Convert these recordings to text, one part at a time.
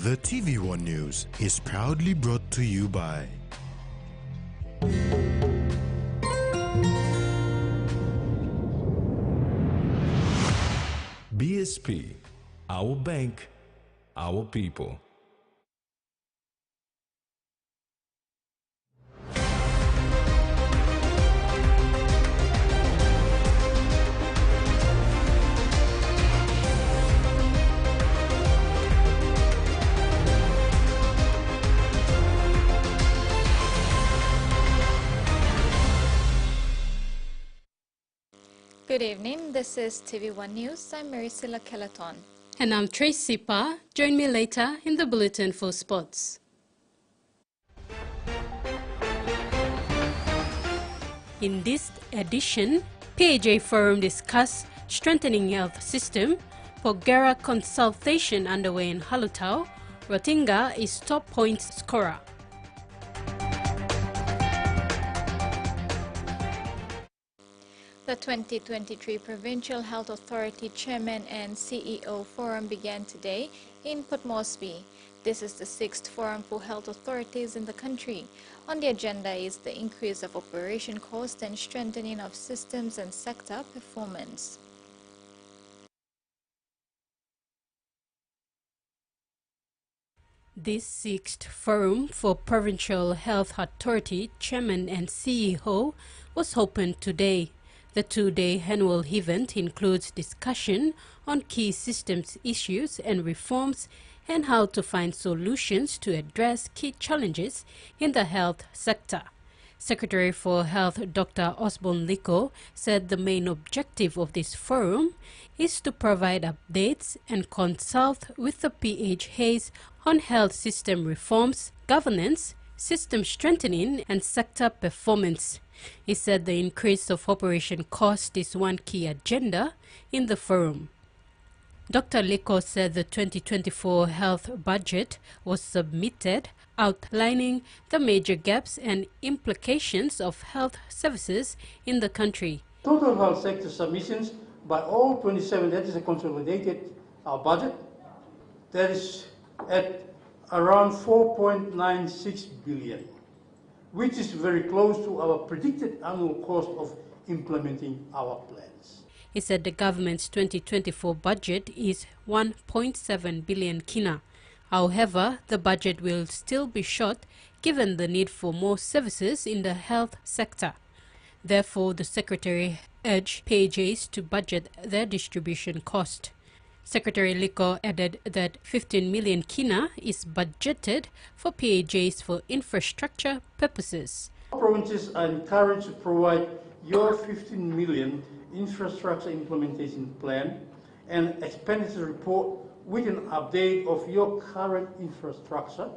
The TVWAN News is proudly brought to you by BSP, our bank, our people. Good evening, this is TVWAN News. I'm Maricela Kelaton. And I'm Tracy Pa. Join me later in the Bulletin for Sports. In this edition, PNG Forum discuss strengthening health system. Pogera consultation underway in Halutau. Rotinga is top points scorer. The 2023 Provincial Health Authority Chairman and CEO Forum began today in Port Moresby. This is the 6th forum for health authorities in the country. On the agenda is the increase of operation cost and strengthening of systems and sector performance. This 6th Forum for Provincial Health Authority Chairman and CEO was opened today. The two-day annual event includes discussion on key systems issues and reforms and how to find solutions to address key challenges in the health sector. Secretary for Health Dr. Osborne Liko said the main objective of this forum is to provide updates and consult with the PHAs on health system reforms, governance, system strengthening and sector performance. He said the increase of operation cost is one key agenda in the forum. Dr. Liko said the 2024 health budget was submitted outlining the major gaps and implications of health services in the country. Total health sector submissions by all 27, that is a consolidated budget, that is at around 4.96 billion, which is very close to our predicted annual cost of implementing our plans. He said the government's 2024 budget is 1.7 billion kina. However, the budget will still be short given the need for more services in the health sector. Therefore, the Secretary urged PHAs to budget their distribution cost. Secretary Liko added that 15 million kina is budgeted for PHAs for infrastructure purposes. Provinces are encouraged to provide your 15 million infrastructure implementation plan and expenditure report with an update of your current infrastructure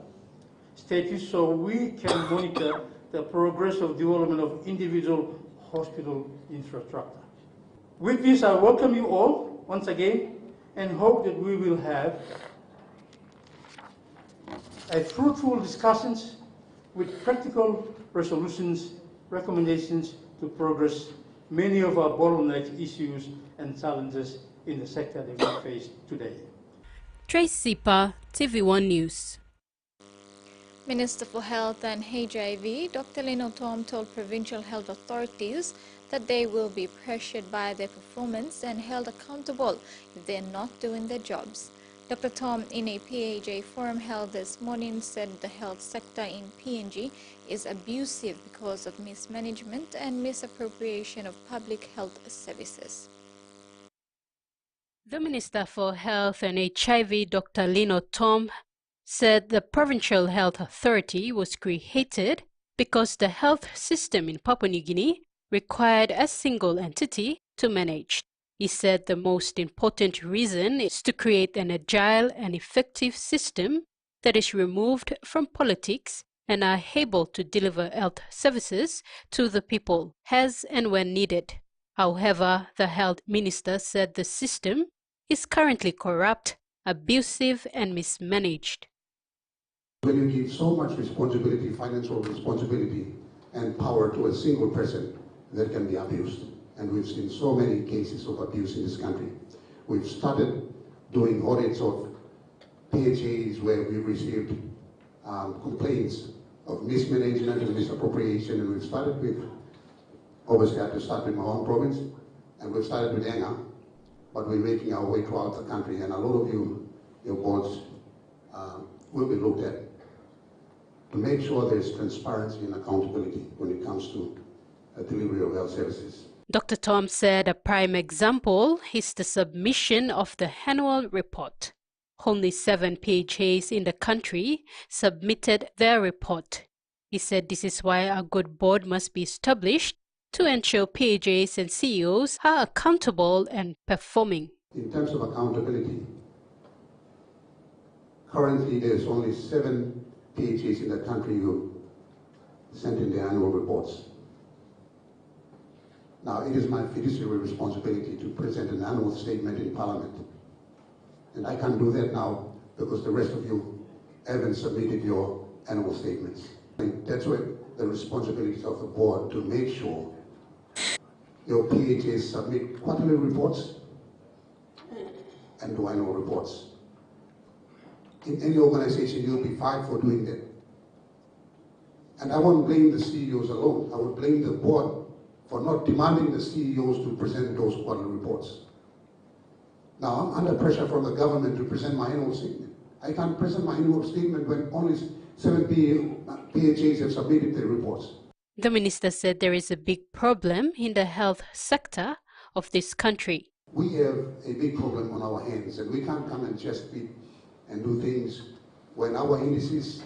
status so we can monitor the progress of development of individual hospital infrastructure. With this, I welcome you all once again and hope that we will have a fruitful discussions with practical resolutions, recommendations to progress many of our bottleneck issues and challenges in the sector that we face today. Tracy Pa, TVWAN News. Minister for Health and HIV, Dr. Lino Tom, told provincial health authorities that they will be pressured by their performance and held accountable if they are not doing their jobs. Dr. Tom, in a PHA forum held this morning, said the health sector in PNG is abusive because of mismanagement and misappropriation of public health services. The Minister for Health and HIV, Dr. Lino Tom, said the Provincial Health Authority was created because the health system in Papua New Guinea required a single entity to manage. He said the most important reason is to create an agile and effective system that is removed from politics and are able to deliver health services to the people as and when needed. However, the health minister said the system is currently corrupt, abusive, and mismanaged. When you give so much responsibility, financial responsibility, and power to a single person, that can be abused. And we've seen so many cases of abuse in this country. We've started doing audits of PHAs where we received complaints of mismanagement and misappropriation, and we've started with, obviously I have to start with my own province, and we've started with Enga, but we're making our way throughout the country, and a lot of your boards will be looked at to make sure there's transparency and accountability when it comes to delivery of health services. Dr. Tom said a prime example is the submission of the annual report. Only 7 PHAs in the country submitted their report. He said this is why a good board must be established to ensure PHAs and CEOs are accountable and performing. In terms of accountability, currently there's only 7 PHAs in the country who sent in their annual reports. Now, it is my fiduciary responsibility to present an annual statement in Parliament. And I can't do that now because the rest of you haven't submitted your annual statements. And that's where the responsibilities of the board to make sure your PHAs submit quarterly reports and do annual reports. In any organization, you'll be fined for doing that. And I won't blame the CEOs alone. I would blame the board for not demanding the CEOs to present those quarterly reports. Now, I'm under pressure from the government to present my annual statement. I can't present my annual statement when only 7 PHAs have submitted their reports. The minister said there is a big problem in the health sector of this country. We have a big problem on our hands, and we can't come and just speak and do things when our indices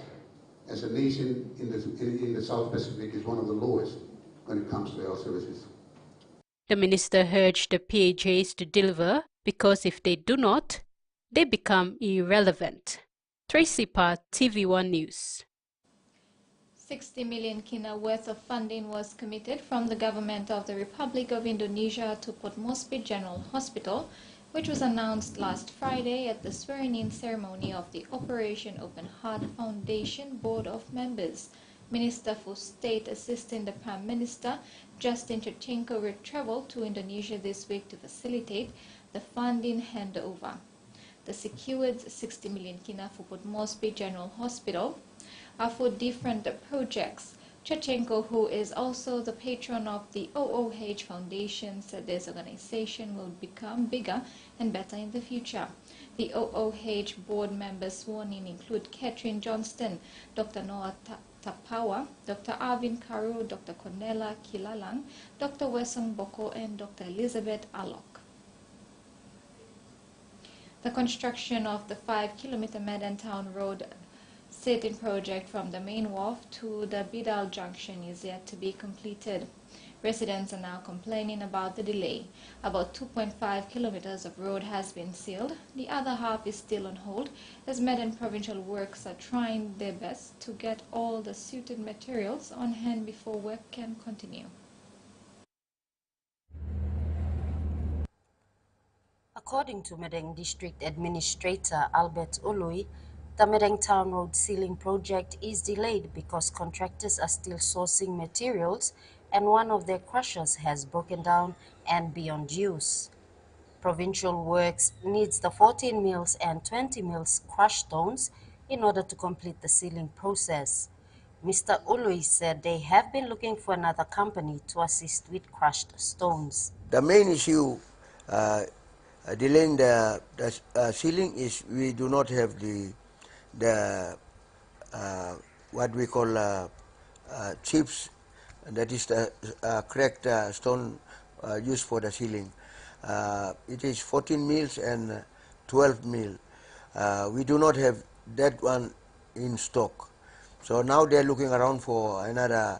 as a nation in the South Pacific is one of the lowest when it comes to health services. The minister urged the PHAs to deliver because if they do not, they become irrelevant. Tracy Parr, TVWAN News. 60 million kina worth of funding was committed from the government of the Republic of Indonesia to Port Moresby General Hospital, which was announced last Friday at the swearing-in ceremony of the Operation Open Heart Foundation Board of Members. Minister for State assisting the Prime Minister, Justin Chachenko, will travel to Indonesia this week to facilitate the funding handover. The secured 60 million kina for Port Moresby General Hospital are for different projects. Chachenko, who is also the patron of the OOH Foundation, said this organization will become bigger and better in the future. The OOH board members sworn in include Catherine Johnston, Dr. Noah Tapawa, Dr. Arvin Karu, Dr. Cornella Kilalang, Dr. Wesong Boko, and Dr. Elizabeth Alok. The construction of the 5-kilometer Medantown Road sit-in project from the main wharf to the Bidal Junction is yet to be completed. Residents are now complaining about the delay. About 2.5 kilometers of road has been sealed. The other half is still on hold as Medan Provincial Works are trying their best to get all the suited materials on hand before work can continue. According to Medan District Administrator Albert Ului, the Medantown Road Sealing project is delayed because contractors are still sourcing materials and one of their crushers has broken down and beyond use. Provincial Works needs the 14 mils and 20 mils crushed stones in order to complete the sealing process. Mr. Ului said they have been looking for another company to assist with crushed stones. The main issue delaying the sealing is we do not have the what we call chips, that is the cracked stone used for the sealing. It is 14 mils and 12 mil. We do not have that one in stock. So now they are looking around for another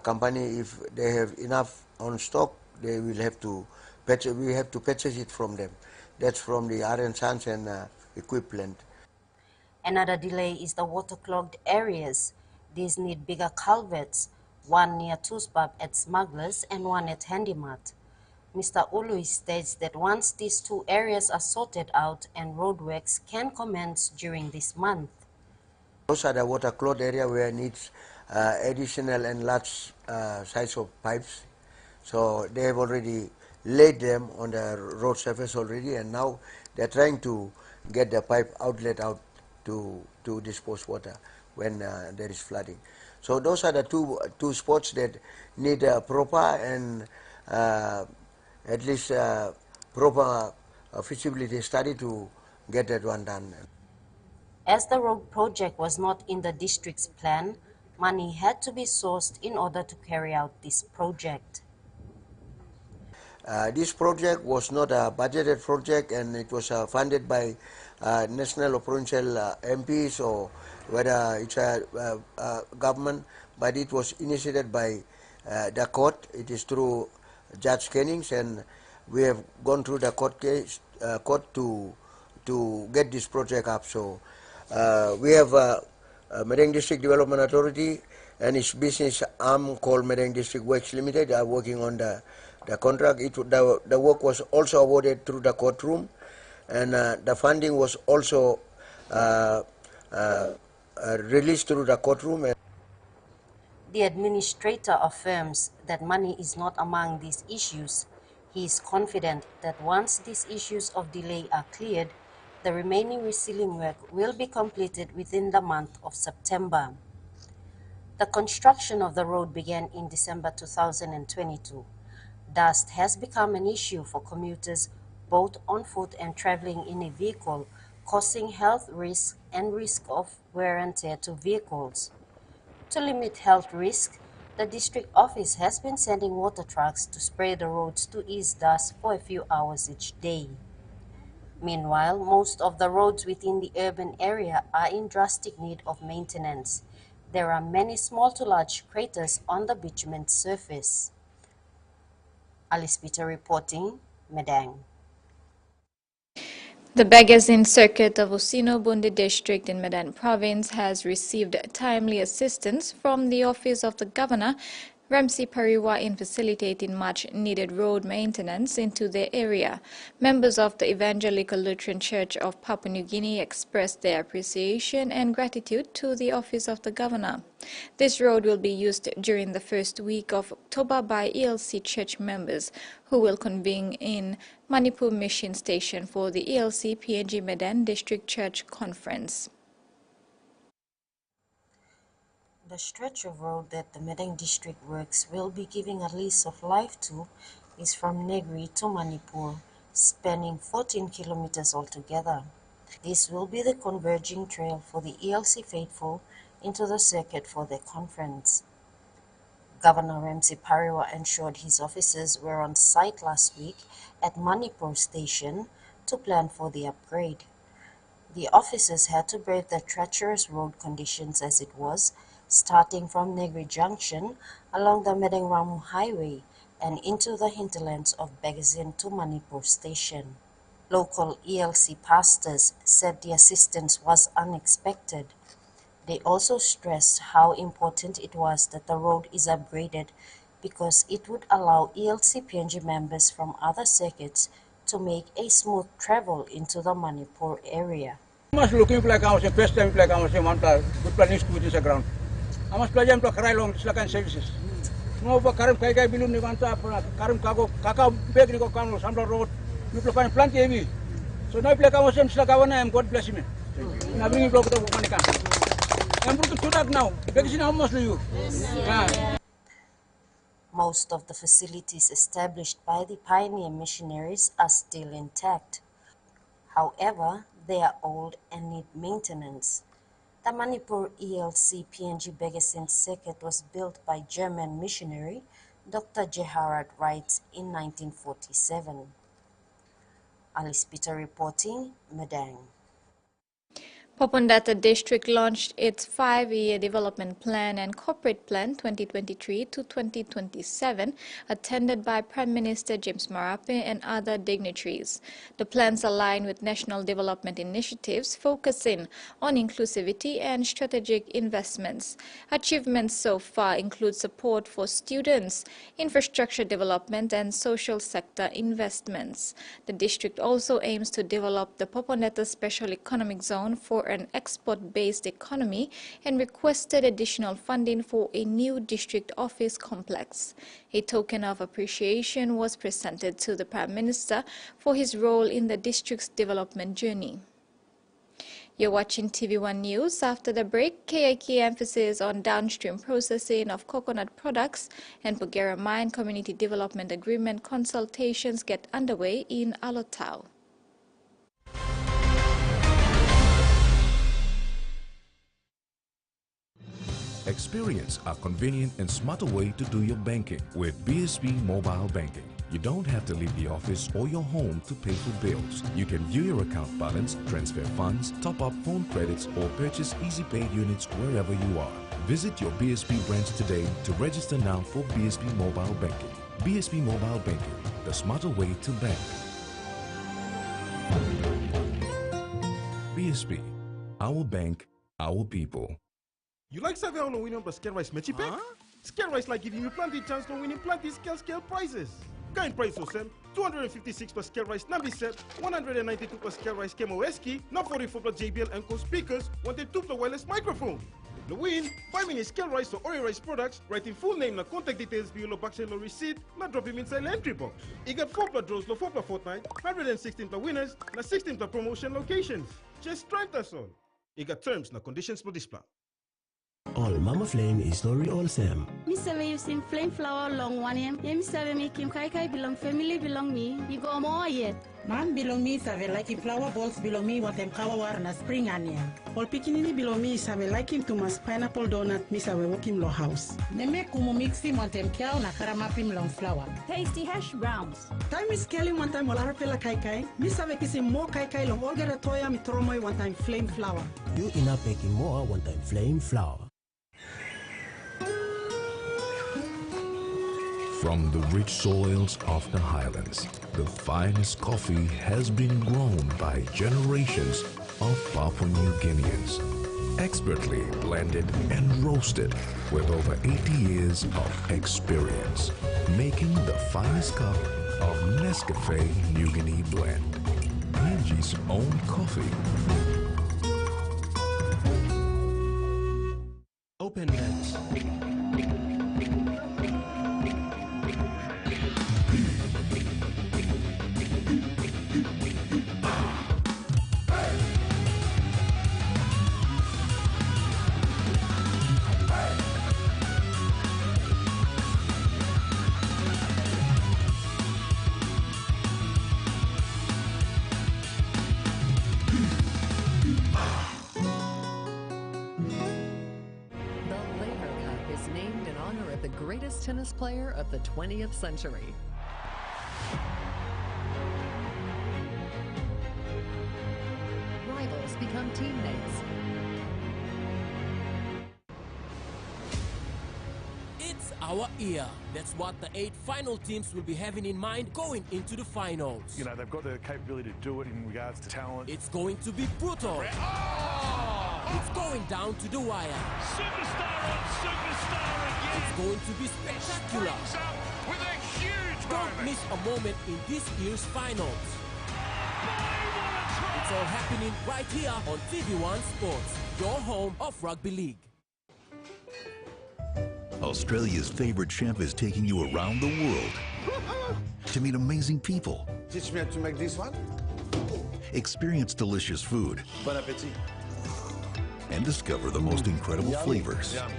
company. If they have enough on stock, they will have to purchase. We have to purchase it from them. That's from the R & Sons and equipment. Another delay is the waterlogged areas. These need bigger culverts, one near Tuspab at Smugglers and one at Handymat. Mr. Ului states that once these two areas are sorted out and roadworks can commence during this month. Those are the waterlogged area where it needs additional and large size of pipes. So they have already laid them on the road surface already, and now they're trying to get the pipe outlet out to dispose water when there is flooding. So those are the two spots that need proper and at least proper feasibility study to get that one done. As the road project was not in the district's plan, money had to be sourced in order to carry out this project. This project was not a budgeted project, and it was funded by national or provincial MPs, or whether it's a government, but it was initiated by the court. It is through Judge Kennings, and we have gone through the court case, court to get this project up. So we have Madang District Development Authority and its business arm called Madang District Works Limited are working on the contract. The work was also awarded through the courtroom, and the funding was also released through the courtroom. The administrator affirms that money is not among these issues. He is confident that once these issues of delay are cleared, the remaining resealing work will be completed within the month of September. The construction of the road began in December 2022. Dust has become an issue for commuters both on foot and traveling in a vehicle, causing health risks and risk of wear and tear to vehicles. To limit health risk, the district office has been sending water trucks to spray the roads to ease dust for a few hours each day. Meanwhile, most of the roads within the urban area are in drastic need of maintenance. There are many small to large craters on the bitumen surface. Alice Peter reporting, Madang. The Bagazin Circuit of Osino Bundi District in Medan Province has received timely assistance from the Office of the Governor, Ramsi Pariwa, in facilitating much-needed road maintenance into their area. Members of the Evangelical Lutheran Church of Papua New Guinea expressed their appreciation and gratitude to the Office of the Governor. This road will be used during the first week of October by ELC church members, who will convene in Manipur Mission Station for the ELC PNG Medan District Church Conference. The stretch of road that the Madang District Works will be giving a lease of life to is from Negri to Manipur, spanning 14 kilometers altogether. This will be the converging trail for the ELC faithful into the circuit for their conference. Governor Ramsi Pariwa ensured his officers were on site last week at Manipur Station to plan for the upgrade. The officers had to brave the treacherous road conditions as it was, starting from Negri Junction along the Medang Highway and into the hinterlands of Bagazin to Manipur Station. Local ELC pastors said the assistance was unexpected. They also stressed how important it was that the road is upgraded because it would allow ELC PNG members from other circuits to make a smooth travel into the Manipur area. Mas looking like I was a first time like I was a good planning to this ground. I must play them to cry long slacken services. No for Karam Kai Bilun Nivanta, Karam Kago, Kaka Beg Nico Kano, Sandra Road, you can plant heavy. So now play I was in Slakawana and God bless me. And I bring you to Monica. I'm going to that now. Because how much do you? Most of the facilities established by the pioneer missionaries are still intact. However, they are old and need maintenance. The Manipur ELC PNG Begasin circuit was built by German missionary Dr. Gerhard Wright in 1947. Alice Peter reporting, Madang. Popondata District launched its 5-year development plan and corporate plan 2023 to 2027, attended by Prime Minister James Marape and other dignitaries. The plans align with national development initiatives focusing on inclusivity and strategic investments. Achievements so far include support for students, infrastructure development, and social sector investments. The district also aims to develop the Popondata Special Economic Zone for an export-based economy and requested additional funding for a new district office complex. A token of appreciation was presented to the Prime Minister for his role in the district's development journey. You're watching TV1 News. After the break, KIK emphasis on downstream processing of coconut products and Bugera Mine Community Development Agreement consultations get underway in Alotau. Experience a convenient and smarter way to do your banking with BSB Mobile Banking. You don't have to leave the office or your home to pay for bills. You can view your account balance, transfer funds, top up phone credits, or purchase easy paid units wherever you are. Visit your BSB branch today to register now for BSB Mobile Banking. BSB Mobile Banking, the smarter way to bank. BSB, our bank, our people. You like saving on winning plus scale rice mechi pack? Scale rice like giving you plenty chance to winning plenty scale prizes. Kind price so same 256 plus scale rice Nabi set, 192 plus scale rice Kemo Eski, not 44 plus JBL Enco speakers, 102 plus wireless microphone. The win, 5 minutes scale rice or Ori rice products, writing full name na contact details below box and receipt, not drop him inside the entry box. You get 4 plus draws, 4 plus fortnight, 116 plus winners, na 16 plus promotion locations. Just try us all. You got terms na conditions for this plan. All Mama Flame is story all same. Me say you sing flame flower long one yem. Me say me Kim Kai belong family belong me. You go more yet. Man belong me save like him flower balls belong me what them kawa war na spring onion. All pikinini belong me save like him to mas pineapple donut me save walk him lo house. Ne make kumu mix him what them cow na karamapim long flower. Tasty hash browns. Time is scaling one time wala pela kai. Me save kissing more kai long all get a toya mi tromoy one time flame flower. You enough making more one time flame flower. From the rich soils of the highlands, the finest coffee has been grown by generations of Papua New Guineans. Expertly blended and roasted with over 80 years of experience, making the finest cup of Nescafe New Guinea blend. PNG's own coffee. Open net. Greatest tennis player of the 20th century. Rivals become teammates. It's our year. That's what the 8 final teams will be having in mind going into the finals. You know, they've got the capability to do it in regards to talent. It's going to be brutal. Oh! It's going down to the wire. Superstar on superstar again. It's going to be spectacular. With a huge Don't miss a moment in this year's finals. It's all happening right here on TV1 Sports, your home of rugby league. Australia's favorite chef is taking you around the world to meet amazing people. Teach me how to make this one. Experience delicious food. Bon appetit. And discover the most incredible flavors. Yum.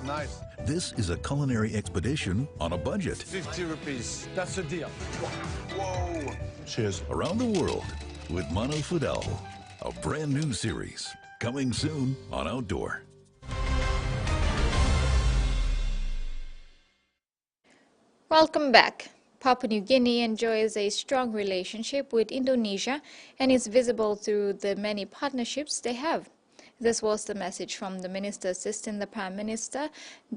Nice. This is a culinary expedition on a budget. 50 rupees. That's a deal. Whoa. Cheers. Around the world with Mano Fidel. A brand new series coming soon on Outdoor. Welcome back. Papua New Guinea enjoys a strong relationship with Indonesia and is visible through the many partnerships they have. This was the message from the minister assisting the Prime Minister,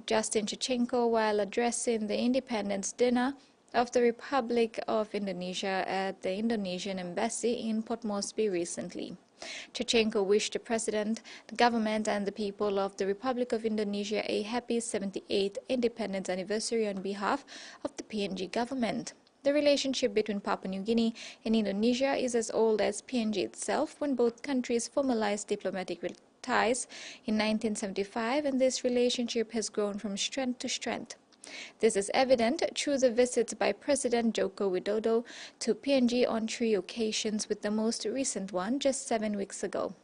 Justin Chichenko, while addressing the Independence Dinner of the Republic of Indonesia at the Indonesian Embassy in Port Moresby recently. Chichenko wished the President, the government and the people of the Republic of Indonesia a happy 78th independence anniversary on behalf of the PNG government. The relationship between Papua New Guinea and Indonesia is as old as PNG itself, when both countries formalized diplomatic ties in 1975, and this relationship has grown from strength to strength. This is evident through the visits by President Joko Widodo to PNG on 3 occasions, with the most recent one just 7 weeks ago.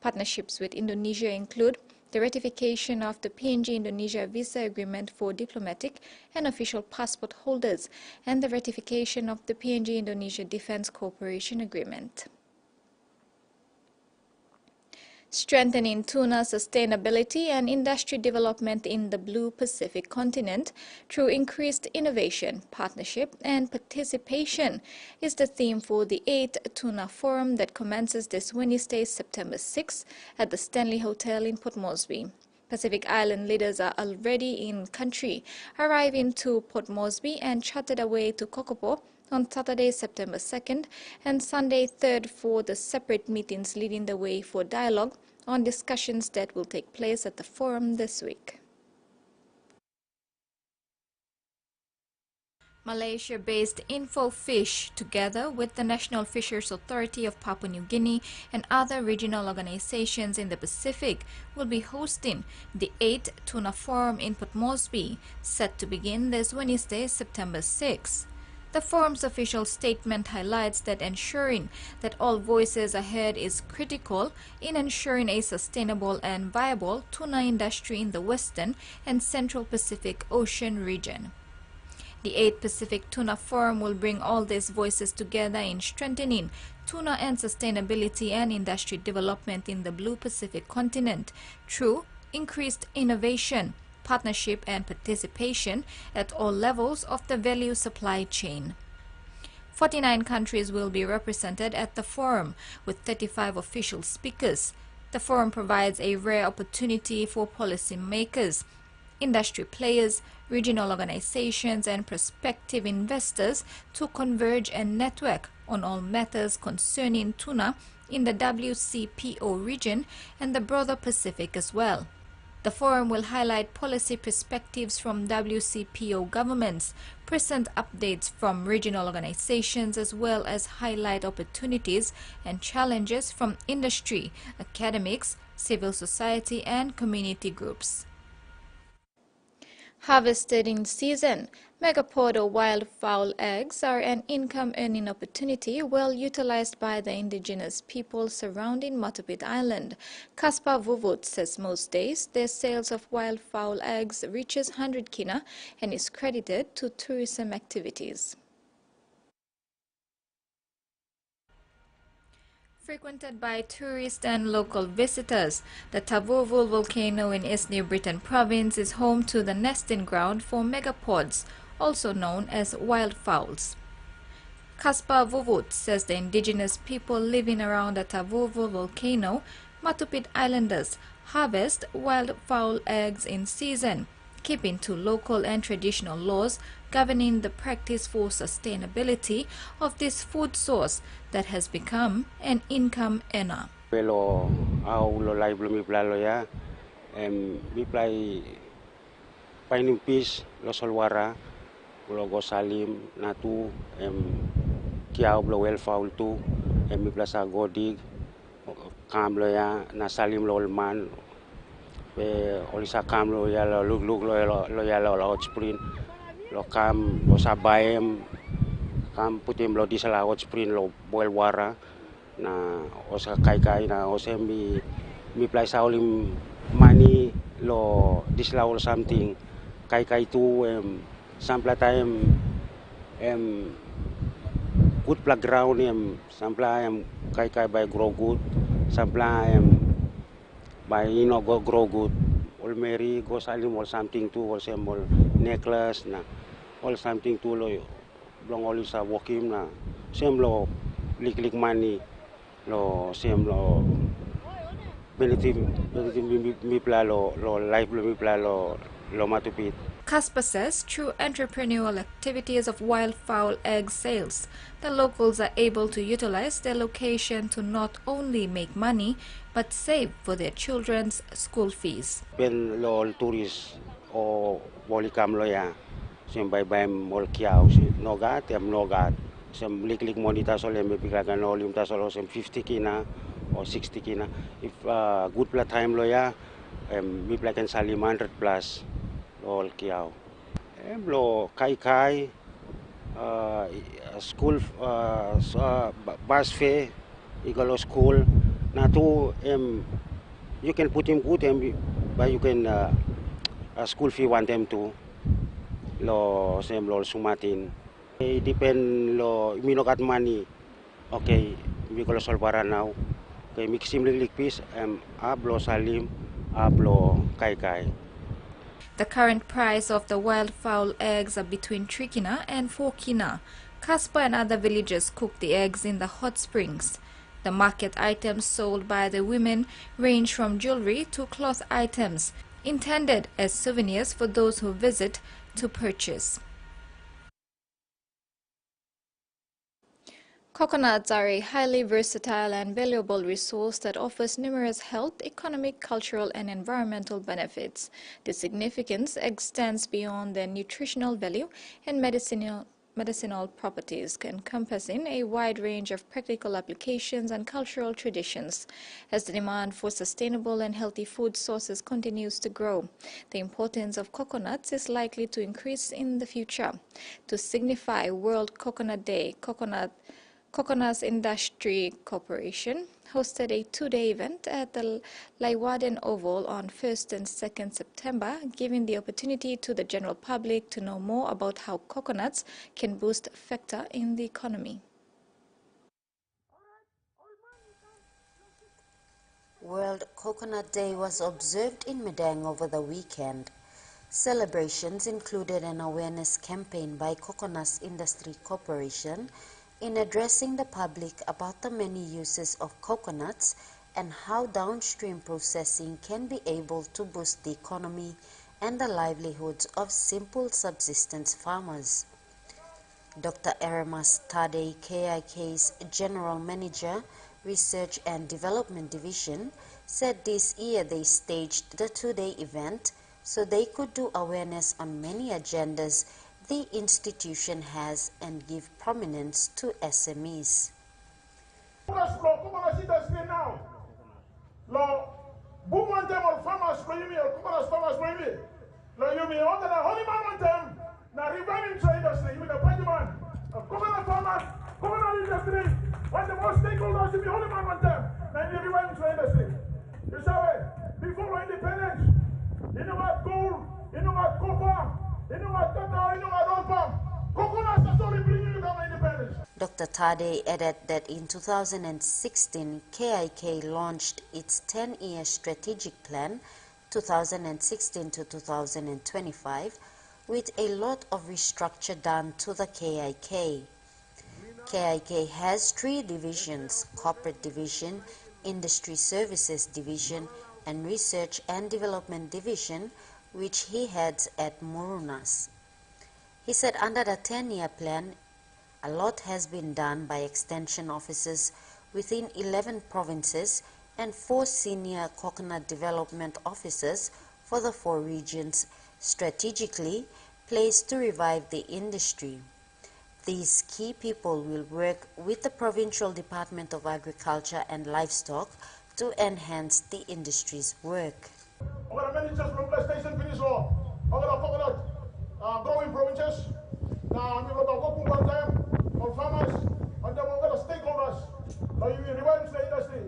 Partnerships with Indonesia include the ratification of the PNG Indonesia visa agreement for diplomatic and official passport holders and the ratification of the PNG Indonesia Defense Cooperation Agreement. Strengthening tuna sustainability and industry development in the Blue Pacific continent through increased innovation, partnership, and participation is the theme for the 8th Tuna Forum that commences this Wednesday, September 6 at the Stanley Hotel in Port Moresby. Pacific Island leaders are already in country, arriving to Port Moresby and chartered away to Kokopo on Saturday, September 2nd and Sunday 3rd for the separate meetings leading the way for dialogue on discussions that will take place at the forum this week. Malaysia-based InfoFish, together with the National Fisheries Authority of Papua New Guinea and other regional organizations in the Pacific, will be hosting the 8th Tuna Forum in Port Moresby, set to begin this Wednesday, September 6. The forum's official statement highlights that ensuring that all voices are heard is critical in ensuring a sustainable and viable tuna industry in the Western and Central Pacific Ocean region. The 8th Pacific Tuna Forum will bring all these voices together in strengthening tuna and sustainability and industry development in the Blue Pacific continent through increased innovation, partnership and participation at all levels of the value supply chain. 49 countries will be represented at the forum, with 35 official speakers. The forum provides a rare opportunity for policymakers, industry players, regional organizations and prospective investors to converge and network on all matters concerning tuna in the WCPO region and the broader Pacific as well. The forum will highlight policy perspectives from WCPO governments, present updates from regional organizations, as well as highlight opportunities and challenges from industry, academics, civil society, and community groups. Harvested in season, megapod or wildfowl eggs are an income-earning opportunity well utilized by the indigenous people surrounding Matupit Island. Kaspar Vuvut says most days their sales of wildfowl eggs reaches 100 kina and is credited to tourism activities. Frequented by tourists and local visitors, the Tavurvul volcano in East New Britain province is home to the nesting ground for megapods, also known as wildfowls. Kaspar Vuvut says the indigenous people living around the Tavurvul volcano, Matupit Islanders, harvest wildfowl eggs in season, keeping to local and traditional laws governing the practice for sustainability of this food source that has become an income earner. Pero au lo lai belum iplalo ya, iplai painimpis lo solwara, lo gosalim natu, kiau lo welfaul tu, iplasa godig, kam lo ya nasalim lo olman, pe olisa kam lo ya lo lug lo ya lo hot spring. Lo kam lo sabaem kam putim lo di sala hot spring lo boil wara na osa kai na ose mi play saulim mani lo disla or something kai tu sampla time good playground sampla kai by grow good sampla by grow good all mary go salim or something tu or symbol necklace na all something tu lo long all is walking na sem lo lik money lo sem lo benefit mi pla lo life mi pla lo Matupit. Kaspar says through entrepreneurial activities of wildfowl egg sales, the locals are able to utilize their location to not only make money but save for their children's school fees. Ben lo tourist o bolikam lo ya sem bay mol kiao nogat nogat sem lik monita sole me piklagan no lim ta solo sem 50 kina or 60 kina if good pla time lo ya mi plakan salim 100 plus all kiao lo kai school bus fare igalo school Now to you can put him good, but you can school fee want them to lo sem lo sumatin. It depend lo me no got money. Okay, we go solvara now. Okay, mix him like piece ablo salim ablo kai kai. The current price of the wildfowl eggs are between 3 kina and 4 kina. Casper and other villagers cook the eggs in the hot springs. The market items sold by the women range from jewelry to cloth items, intended as souvenirs for those who visit to purchase. Coconuts are a highly versatile and valuable resource that offers numerous health, economic, cultural, and environmental benefits. The significance extends beyond their nutritional value and medicinal properties, encompassing a wide range of practical applications and cultural traditions. As the demand for sustainable and healthy food sources continues to grow, the importance of coconuts is likely to increase in the future. To signify World Coconut Day, Coconuts Industry Corporation hosted a two-day event at the Leeuwarden Oval on 1st and 2nd September, giving the opportunity to the general public to know more about how coconuts can boost factor in the economy. World Coconut Day was observed in Medang over the weekend. Celebrations included an awareness campaign by Coconuts Industry Corporation in addressing the public about the many uses of coconuts and how downstream processing can be able to boost the economy and the livelihoods of simple subsistence farmers. Dr. Eremas Tade, KIK's General Manager, Research and Development Division, said this year they staged the two-day event so they could do awareness on many agendas the institution has and give prominence to SMEs. Before independence, you know what gold, you know what copper, you know what cacao, you know what oil palm. Coconuts are only bringing you down independence. Dr. Tade added that in 2016, KIK launched its 10-year strategic plan, 2016 to 2025, with a lot of restructure done to the KIK. KIK has three divisions: Corporate Division, Industry Services Division, and Research and Development Division, which he heads at Murunas. He said under the 10-year plan, a lot has been done by extension officers within 11 provinces and 4 senior coconut development officers for the 4 regions strategically placed to revive the industry. These key people will work with the Provincial Department of Agriculture and Livestock to enhance the industry's work. Growing provinces. Now, I'm going to go one time on farmers, and then we're going to stakeholders. Now, you revive the industry.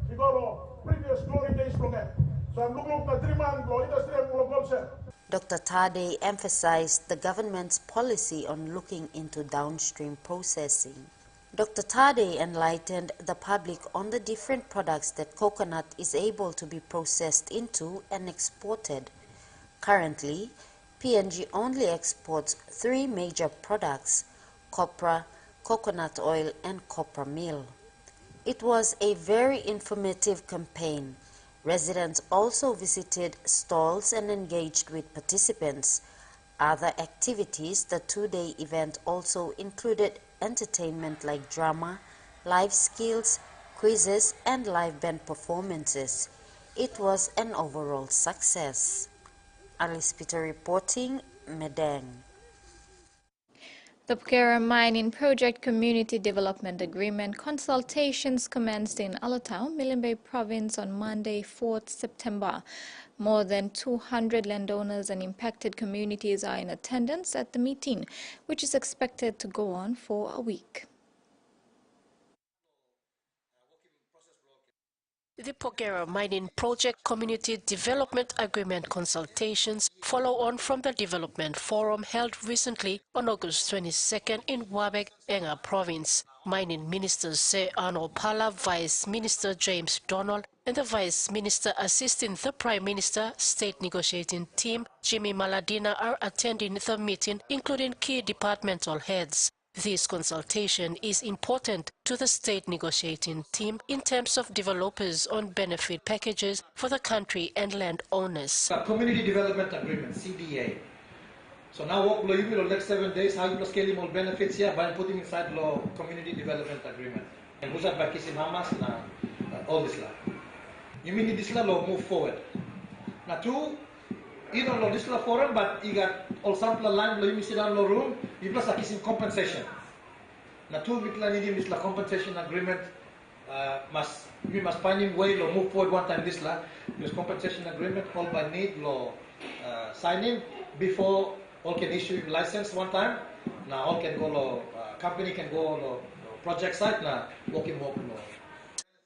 You got previous glory days from there. So I'm looking at 3-man industry and global. Dr. Tade emphasized the government's policy on looking into downstream processing. Dr. Tade enlightened the public on the different products that coconut is able to be processed into and exported. Currently, PNG only exports 3 major products: copra, coconut oil, and copra meal. It was a very informative campaign. Residents also visited stalls and engaged with participants. Other activities, the two-day event also included entertainment like drama, live skills, quizzes, and live band performances. It was an overall success. Alice Peter reporting, Medang. The Pukera Mining Project Community Development Agreement consultations commenced in Alotau, Milimbe Province on Monday, 4th September. More than 200 landowners and impacted communities are in attendance at the meeting, which is expected to go on for a week. The Pogera Mining Project Community Development Agreement consultations follow on from the Development Forum held recently on August 22nd in Wabek, Enga Province. Mining Minister Se Arno Pala, Vice Minister James Donald, and the Vice Minister assisting the Prime Minister State Negotiating Team, Jimmy Maladina, are attending the meeting, including key departmental heads. This consultation is important to the state negotiating team in terms of developers on benefit packages for the country and landowners. Community Development Agreement, CDA. So now what will you do the next 7 days? How you will scale more benefits here by putting inside law Community Development Agreement. And who's that by kissing Hamas now? All this law. You mean this law move forward. Now two, you don't know this law forum, but you got all sample line you sit down the room, you plus a kissing compensation. Now two mitla need this compensation agreement we must find him way to move forward one time this law. This compensation agreement all by need law signing before all can issue license one time. Now all can go company can go project site now working more.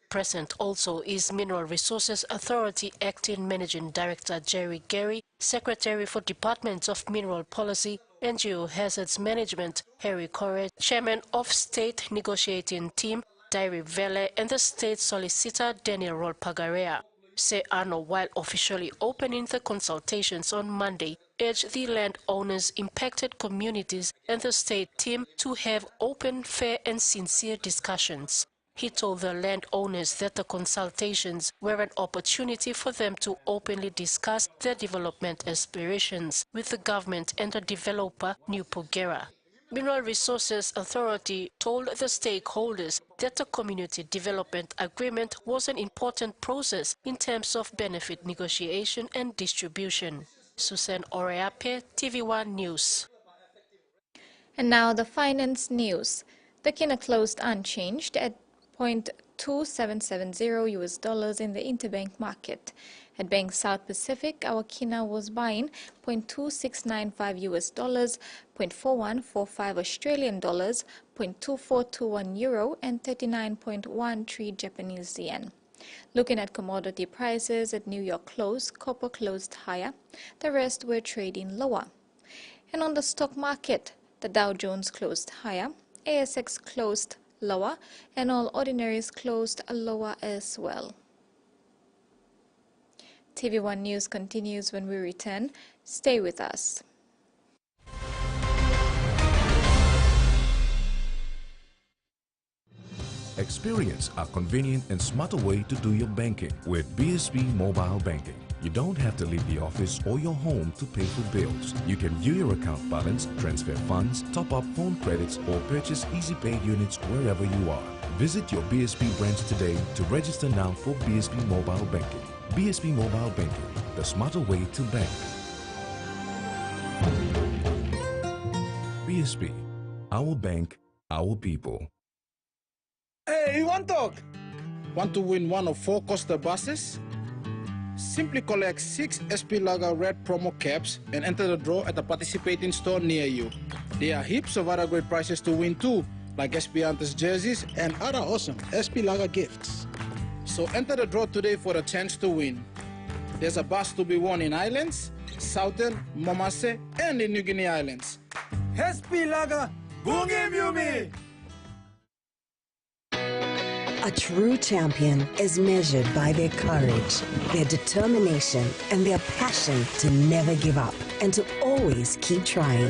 Present also is Mineral Resources Authority Acting Managing Director Jerry Gary, Secretary for Department of Mineral Policy and Geohazards Management Harry Corre, Chairman of State Negotiating Team Diary Vele, and the State Solicitor Daniel Rolpagarea. Se Arno, while officially opening the consultations on Monday, urged the landowners, impacted communities and the state team to have open, fair and sincere discussions. He told the landowners that the consultations were an opportunity for them to openly discuss their development aspirations with the government and the developer, New Pogera. Mineral Resources Authority told the stakeholders that the Community Development Agreement was an important process in terms of benefit negotiation and distribution. Susan Oreape, TVWAN News. And now the finance news. The Kina closed unchanged at $0.2770 US in the interbank market. At Bank South Pacific, our Kina was buying $0.2695 US, $0.4145 Australian dollars, $0.2421 euro, and 39.13 Japanese yen. Looking at commodity prices at New York close, copper closed higher. The rest were trading lower. And on the stock market, the Dow Jones closed higher, ASX closed lower, and all ordinaries closed lower as well. TV1 News continues when we return. Stay with us. Experience a convenient and smarter way to do your banking with BSB Mobile Banking. You don't have to leave the office or your home to pay for bills. You can view your account balance, transfer funds, top up phone credits, or purchase Easy Pay units wherever you are. Visit your BSB branch today to register now for BSB Mobile Banking. BSB Mobile Banking, the smarter way to bank. BSB, our bank, our people. Hey, you want to talk? Want to win one of 4 Costa buses? Simply collect 6 SP Lager red promo caps and enter the draw at a participating store near you. There are heaps of other great prizes to win too, like SP Hunters jerseys and other awesome SP Lager gifts. So enter the draw today for a chance to win. There's a bus to be won in Islands, Southern, Momase, and in New Guinea Islands. SP Lager, Bungi Mumi! A true champion is measured by their courage, their determination, and their passion to never give up and to always keep trying.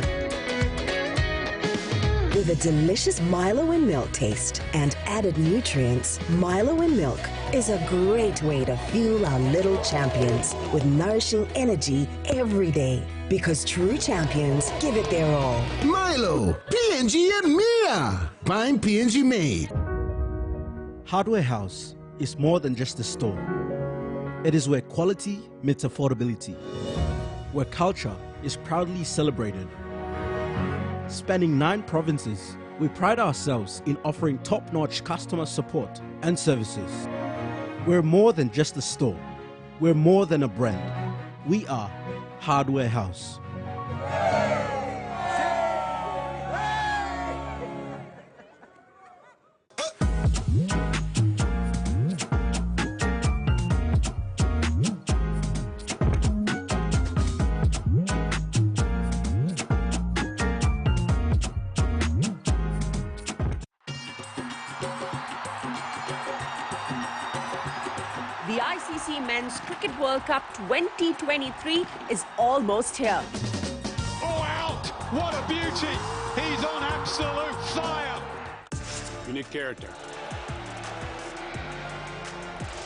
With a delicious Milo and milk taste and added nutrients, Milo and milk is a great way to fuel our little champions with nourishing energy every day. Because true champions give it their all. Milo, PNG and Mia! Prime PNG made. Hardware House is more than just a store. It is where quality meets affordability, where culture is proudly celebrated. Spanning 9 provinces, we pride ourselves in offering top-notch customer support and services. We're more than just a store. We're more than a brand. We are Hardware House. The ICC Men's Cricket World Cup 2023 is almost here. Oh, out! What a beauty! He's on absolute fire! You need character.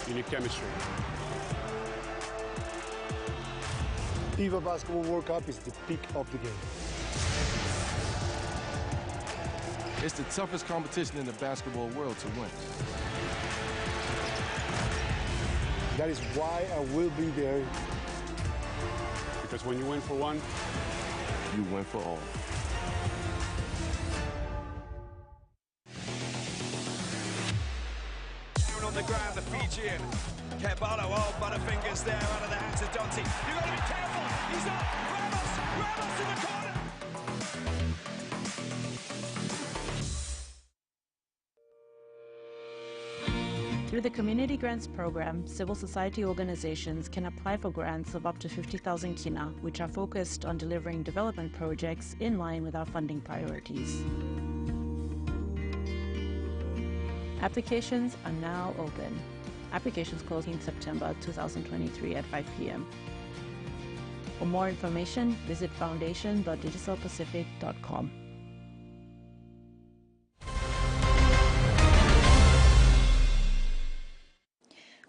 You need chemistry. FIFA Basketball World Cup is the peak of the game. It's the toughest competition in the basketball world to win. That is why I will be there. Because when you win for one, you win for all. On the ground, the Fijian. Kebalo, oh, Butterfingers there out of the hands of Dante. You've got to be careful. He's up. Ramos in the corner. Through the Community Grants Program, civil society organizations can apply for grants of up to 50,000 kina, which are focused on delivering development projects in line with our funding priorities. Applications are now open. Applications close in September 2023 at 5 p.m. For more information, visit foundation.digitalpacific.com.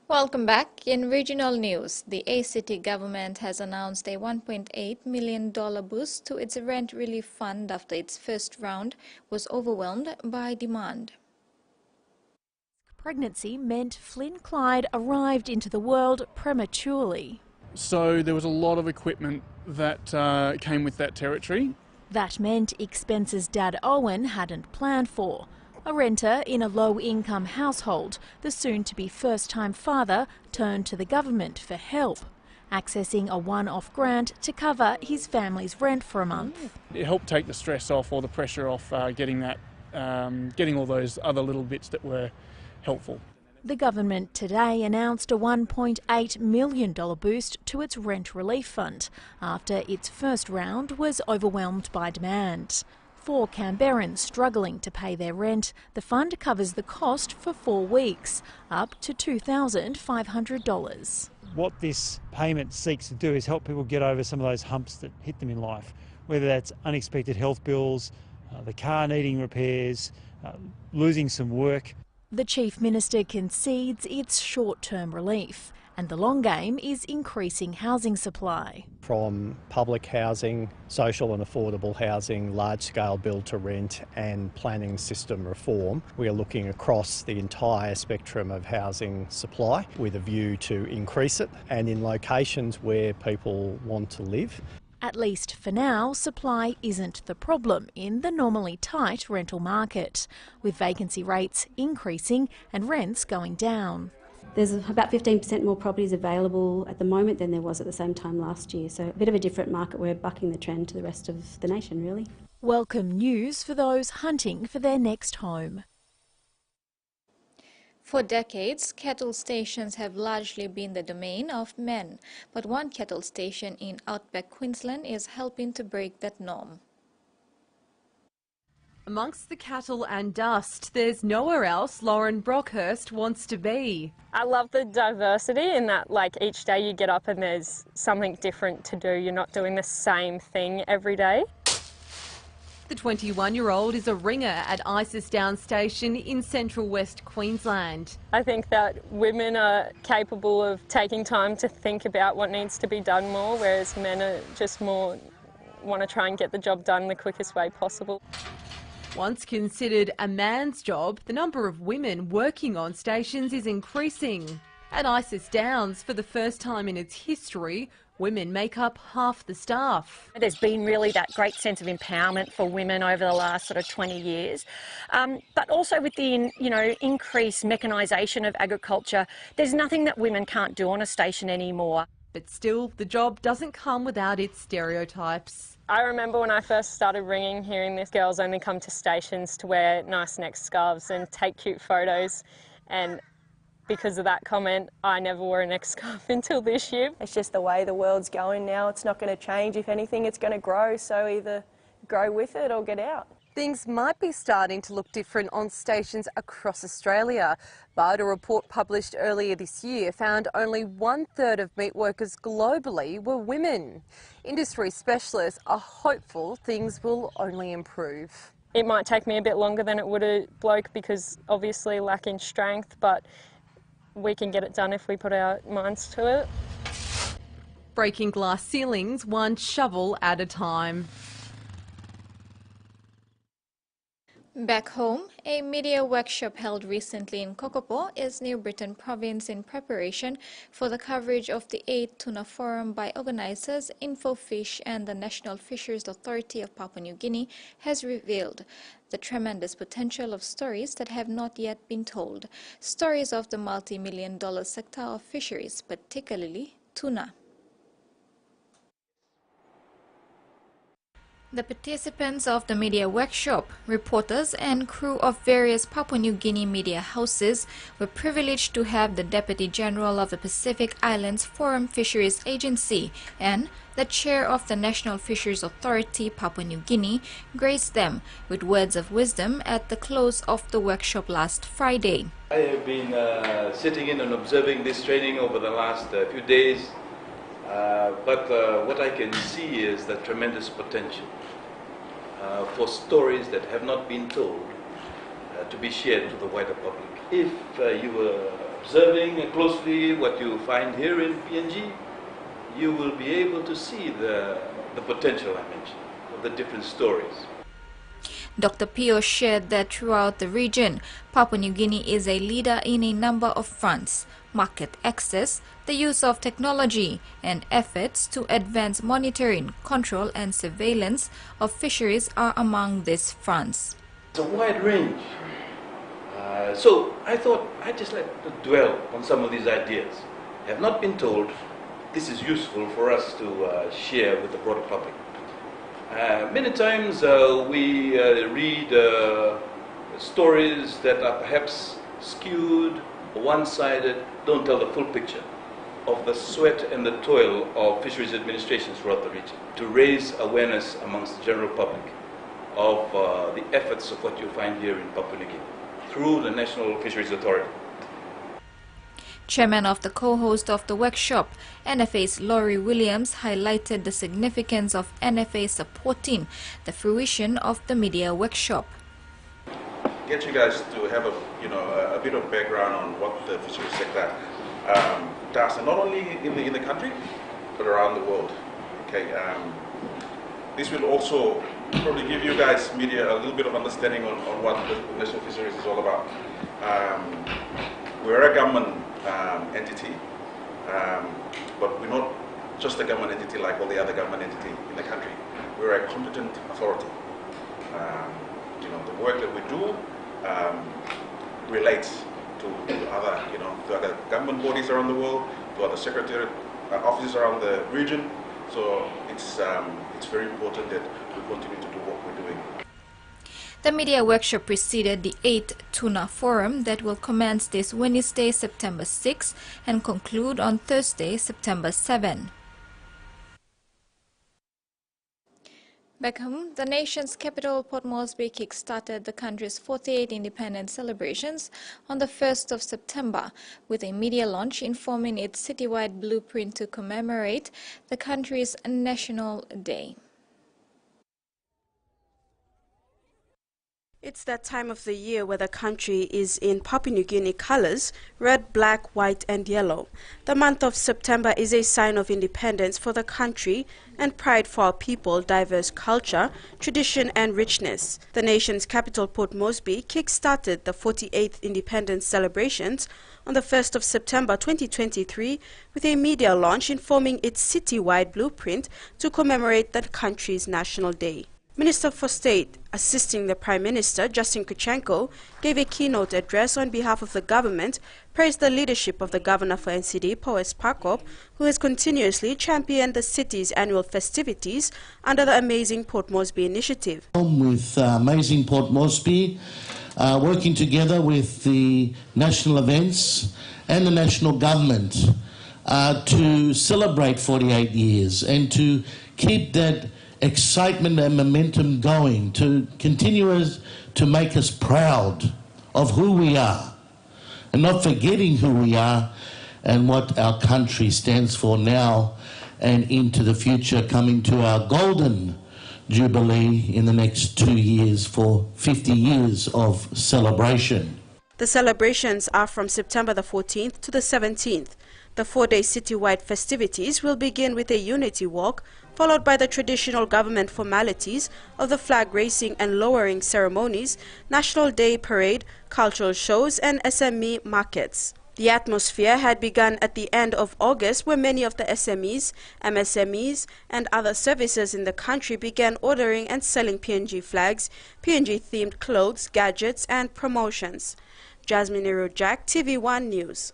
Welcome back. In regional news, the ACT government has announced a $1.8 million boost to its rent relief fund after its first round was overwhelmed by demand. Pregnancy meant Flynn Clyde arrived into the world prematurely. So there was a lot of equipment that came with that territory. That meant expenses Dad Owen hadn't planned for. A renter in a low-income household, the soon-to-be first-time father turned to the government for help, accessing a one-off grant to cover his family's rent for a month. It helped take the stress off or the pressure off getting all those other little bits that were helpful. The government today announced a $1.8 million boost to its rent relief fund after its first round was overwhelmed by demand. For Canberrans struggling to pay their rent, the fund covers the cost for 4 weeks, up to $2,500. What this payment seeks to do is help people get over some of those humps that hit them in life, whether that's unexpected health bills, the car needing repairs, losing some work. The Chief Minister concedes it's short-term relief, and the long game is increasing housing supply. From public housing, social and affordable housing, large-scale build-to-rent and planning system reform, we are looking across the entire spectrum of housing supply with a view to increase it and in locations where people want to live. At least for now, supply isn't the problem in the normally tight rental market, with vacancy rates increasing and rents going down. There's about 15% more properties available at the moment than there was at the same time last year, so a bit of a different market. We're bucking the trend to the rest of the nation, really. Welcome news for those hunting for their next home. For decades, cattle stations have largely been the domain of men, but one cattle station in outback Queensland is helping to break that norm. Amongst the cattle and dust, there's nowhere else Lauren Brockhurst wants to be. I love the diversity in that, like, each day you get up and there's something different to do. You're not doing the same thing every day. The 21-year-old is a ringer at Isis Down Station in central West Queensland. I think that women are capable of taking time to think about what needs to be done more, whereas men are just more want to try and get the job done the quickest way possible. Once considered a man's job, the number of women working on stations is increasing. At Isis Downs, for the first time in its history, women make up half the staff. There's been really that great sense of empowerment for women over the last sort of 20 years. But also with the increased mechanisation of agriculture, there's nothing that women can't do on a station anymore. But still, the job doesn't come without its stereotypes. I remember when I first started ringing, hearing this girls only come to stations to wear nice neck scarves and take cute photos, and because of that comment, I never wore a neck scarf until this year. It's just the way the world's going now. It's not going to change. If anything, it's going to grow, so either grow with it or get out. Things might be starting to look different on stations across Australia, but a report published earlier this year found only 1/3 of meat workers globally were women. Industry specialists are hopeful things will only improve. It might take me a bit longer than it would a bloke because obviously lacking strength, but we can get it done if we put our minds to it. Breaking glass ceilings one shovel at a time. Back home, a media workshop held recently in Kokopo is New Britain province in preparation for the coverage of the 8th Tuna Forum by organisers InfoFish, and the National Fisheries Authority of Papua New Guinea has revealed the tremendous potential of stories that have not yet been told. Stories of the multi-million-dollar sector of fisheries, particularly tuna. The participants of the media workshop, reporters and crew of various Papua New Guinea media houses, were privileged to have the Deputy General of the Pacific Islands Forum Fisheries Agency and the Chair of the National Fisheries Authority Papua New Guinea grace them with words of wisdom at the close of the workshop last Friday. I have been sitting in and observing this training over the last few days. But what I can see is the tremendous potential for stories that have not been told to be shared to the wider public. If you were observing closely what you find here in PNG, you will be able to see the potential I mentioned of the different stories. Dr. Pio shared that throughout the region, Papua New Guinea is a leader in a number of fronts: market access, the use of technology, and efforts to advance monitoring, control and surveillance of fisheries are among these fronts. It's a wide range. So I thought I'd just like to dwell on some of these ideas. Have not been told. This is useful for us to share with the broader public. Many times we read stories that are perhaps skewed, one-sided, don't tell the full picture of the sweat and the toil of fisheries administrations throughout the region, to raise awareness amongst the general public of the efforts of what you find here in Papua New Guinea through the National Fisheries Authority. Chairman of the co-host of the workshop, NFA's Laurie Williams, highlighted the significance of NFA supporting the fruition of the media workshop. Get you guys to have a bit of background on what the fisheries sector does, and not only in the country, but around the world. Okay, this will also probably give you guys media a little bit of understanding on what the national fisheries is all about. We're a government entity, but we're not just a government entity like all the other government entities in the country. We're a competent authority. The work that we do relates to other government bodies around the world, to other secretariat offices around the region. So it's very important that we continue to do what we're doing. The media workshop preceded the 8th Tuna Forum that will commence this Wednesday, September 6 and conclude on Thursday, September 7. Back home, the nation's capital, Port Moresby, kick-started the country's 48th independence celebrations on the 1st of September with a media launch informing its citywide blueprint to commemorate the country's National Day. It's that time of the year where the country is in Papua New Guinea colors, red, black, white and yellow. The month of September is a sign of independence for the country and pride for our people, diverse culture, tradition and richness. The nation's capital, Port Moresby, kick-started the 48th independence celebrations on the 1st of September 2023 with a media launch informing its citywide blueprint to commemorate the country's National Day. Minister for State, assisting the Prime Minister, Justin Kuchenko, gave a keynote address on behalf of the government, praised the leadership of the Governor for NCD, Powes Pakop, who has continuously championed the city's annual festivities under the Amazing Port Moresby initiative. With Amazing Port Moresby, working together with the national events and the national government to celebrate 48 years and to keep that excitement and momentum going, to continue to make us proud of who we are and not forgetting who we are and what our country stands for now and into the future, coming to our golden jubilee in the next 2 years for 50 years of celebration. The celebrations are from September the 14th to the 17th. The 4-day citywide festivities will begin with a unity walk, followed by the traditional government formalities of the flag raising and lowering ceremonies, National Day parade, cultural shows and SME markets. The atmosphere had begun at the end of August, where many of the SMEs, MSMEs and other services in the country began ordering and selling PNG flags, PNG-themed clothes, gadgets and promotions. Jasmine Jack, TVWAN News.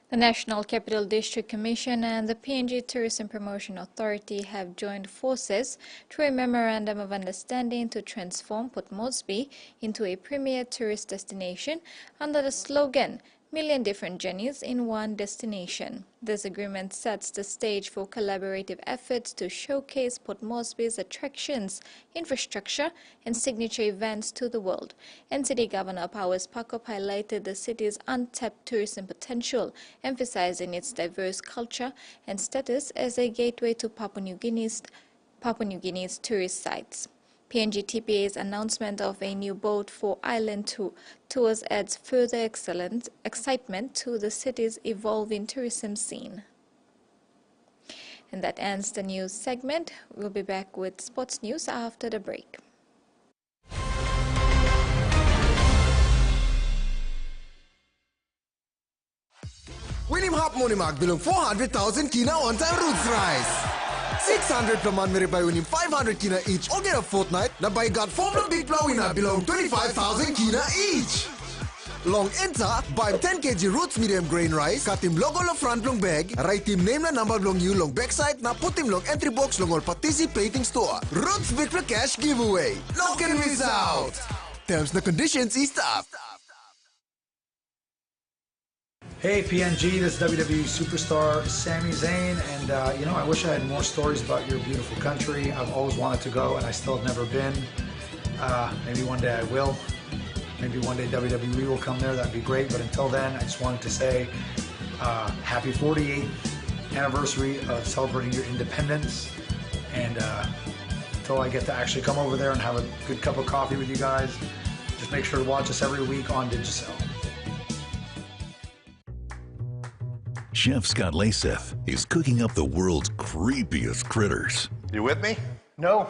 The National Capital District Commission and the PNG Tourism Promotion Authority have joined forces through a Memorandum of Understanding to transform Port Moresby into a premier tourist destination under the slogan, "Million Different Journeys in One Destination." This agreement sets the stage for collaborative efforts to showcase Port Moresby's attractions, infrastructure and signature events to the world. NCD Governor Powers Pakop highlighted the city's untapped tourism potential, emphasizing its diverse culture and status as a gateway to Papua New Guinea's tourist sites. PNG TPA's announcement of a new boat for island tours adds further excitement to the city's evolving tourism scene. And that ends the news segment. We'll be back with sports news after the break. Winning Hop Moneymark belong 400,000 kina on-time roots rice. 600 per month by winning 500 kina each or get a fortnight. Na by got Formula Big Plow winner belong 25,000 kina each. Long enter, buy 10 kg roots medium grain rice, cut him logo lo front long bag, write him name na number long you long backside, na put him long entry box long all participating store. Roots Big for Cash giveaway. No can miss out. Terms and conditions is up. Hey PNG, this is WWE superstar Sami Zayn, and I wish I had more stories about your beautiful country. I've always wanted to go and I still have never been. Maybe one day I will. Maybe one day WWE will come there, that'd be great. But until then, I just wanted to say happy 48th anniversary of celebrating your independence. And until I get to actually come over there and have a good cup of coffee with you guys, just make sure to watch us every week on Digicel. Chef Scott Laseth is cooking up the world's creepiest critters. You with me? No.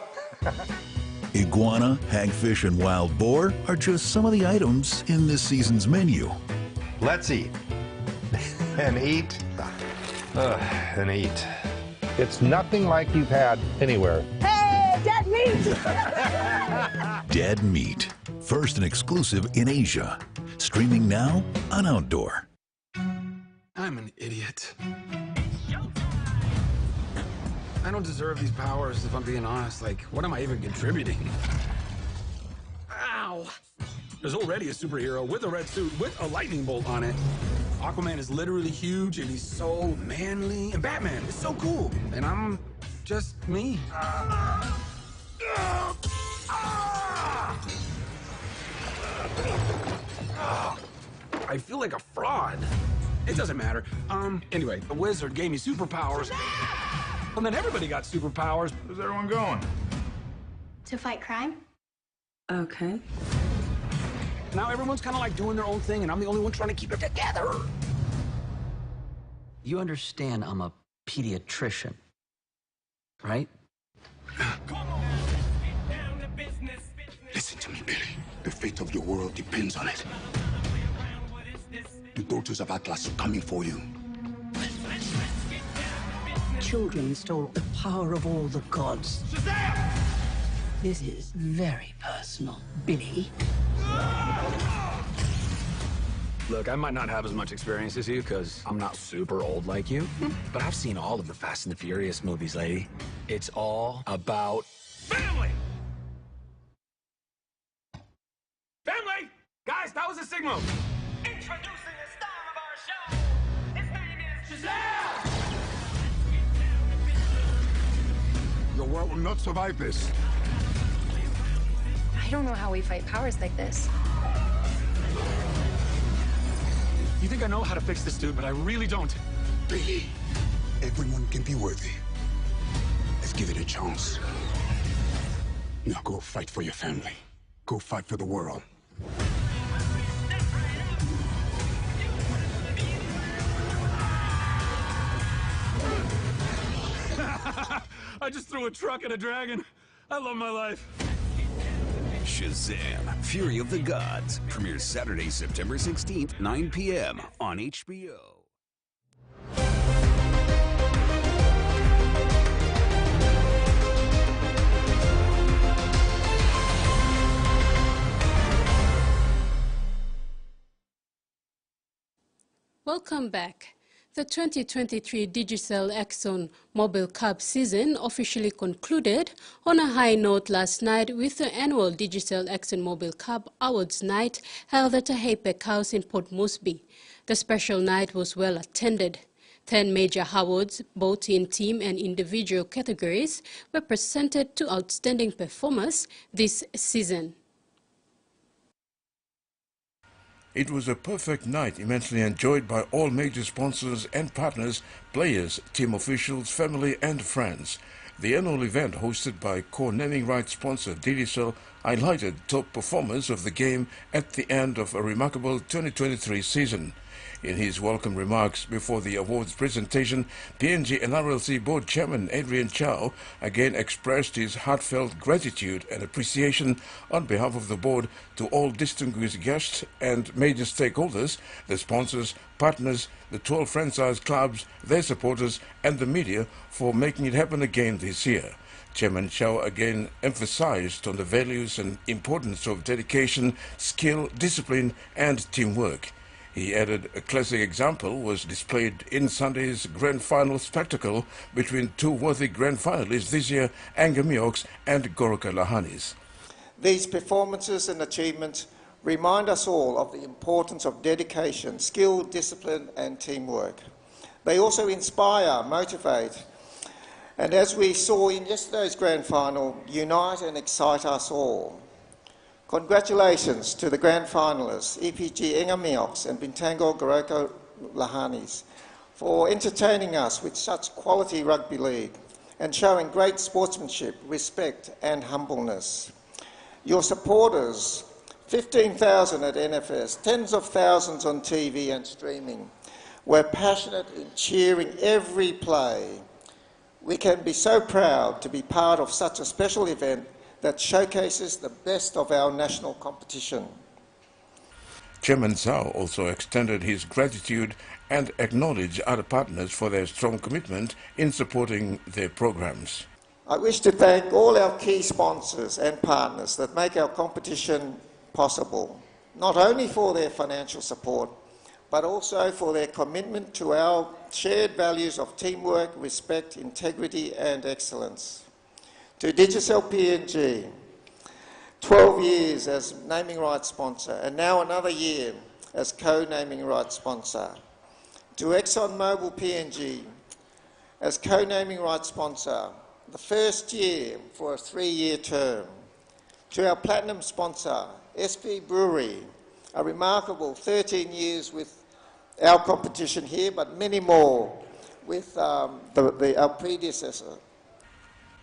Iguana, hagfish, and wild boar are just some of the items in this season's menu. Let's eat. And eat. And eat. It's nothing like you've had anywhere. Hey, dead meat! Dead Meat, first and exclusive in Asia. Streaming now on Outdoor. I'm an idiot. I don't deserve these powers, if I'm being honest. Like, what am I even contributing? Ow! There's already a superhero with a red suit with a lightning bolt on it. Aquaman is literally huge, and he's so manly. And Batman is so cool. And I'm just me. I feel like a fraud. It doesn't matter. Anyway, the wizard gave me superpowers. And then everybody got superpowers. Where's everyone going? To fight crime? Okay. Now everyone's kind of like doing their own thing, and I'm the only one trying to keep it together. You understand I'm a pediatrician, right? Listen to me, Billy. The fate of your world depends on it. The daughters of Atlas are coming for you. Children stole the power of all the gods. Shazam! This is very personal, Billy. Look, I might not have as much experience as you, because I'm not super old like you. But I've seen all of the Fast and the Furious movies, lady. It's all about family! Family! Guys, that was a signal! Introducing the star of our show! His name is Shazam! Your world will not survive this. I don't know how we fight powers like this. You think I know how to fix this dude, but I really don't. Billy, everyone can be worthy. Let's give it a chance. Now go fight for your family. Go fight for the world. I just threw a truck at a dragon. I love my life. Shazam! Fury of the Gods premieres Saturday, September 16th, 9 p.m. on HBO. Welcome back. The 2023 Digicel Exxon Mobil Cup season officially concluded on a high note last night with the annual Digicel Exxon Mobil Cup Awards Night held at the Haypack House in Port Moresby. The special night was well attended. 10 major awards, both in team and individual categories, were presented to outstanding performers this season. It was a perfect night, immensely enjoyed by all major sponsors and partners, players, team officials, family and friends. The annual event, hosted by core naming rights sponsor Digicel, highlighted top performers of the game at the end of a remarkable 2023 season. In his welcome remarks before the awards presentation, PNG NRLC Board Chairman Adrian Chow again expressed his heartfelt gratitude and appreciation on behalf of the board to all distinguished guests and major stakeholders, the sponsors, partners, the 12 franchise clubs, their supporters and the media for making it happen again this year. Chairman Chow again emphasized on the values and importance of dedication, skill, discipline and teamwork. He added a classic example was displayed in Sunday's grand final spectacle between two worthy grand finalists this year, Angamioks and Goroka Lahanis. These performances and achievements remind us all of the importance of dedication, skill, discipline and teamwork. They also inspire, motivate, and as we saw in yesterday's grand final, unite and excite us all. Congratulations to the grand finalists, EPG Angamioks and Bintango Goroka Lahanis, for entertaining us with such quality rugby league and showing great sportsmanship, respect and humbleness. Your supporters, 15,000 at NFS, tens of thousands on TV and streaming, were passionate in cheering every play. We can be so proud to be part of such a special event that showcases the best of our national competition. Chairman Zhao also extended his gratitude and acknowledged other partners for their strong commitment in supporting their programs. I wish to thank all our key sponsors and partners that make our competition possible, not only for their financial support, but also for their commitment to our shared values of teamwork, respect, integrity and excellence. To Digicel PNG, 12 years as naming rights sponsor and now another year as co-naming rights sponsor. To ExxonMobil PNG as co-naming rights sponsor, the first year for a 3-year term. To our platinum sponsor, SP Brewery, a remarkable 13 years with our competition here, but many more with our predecessor.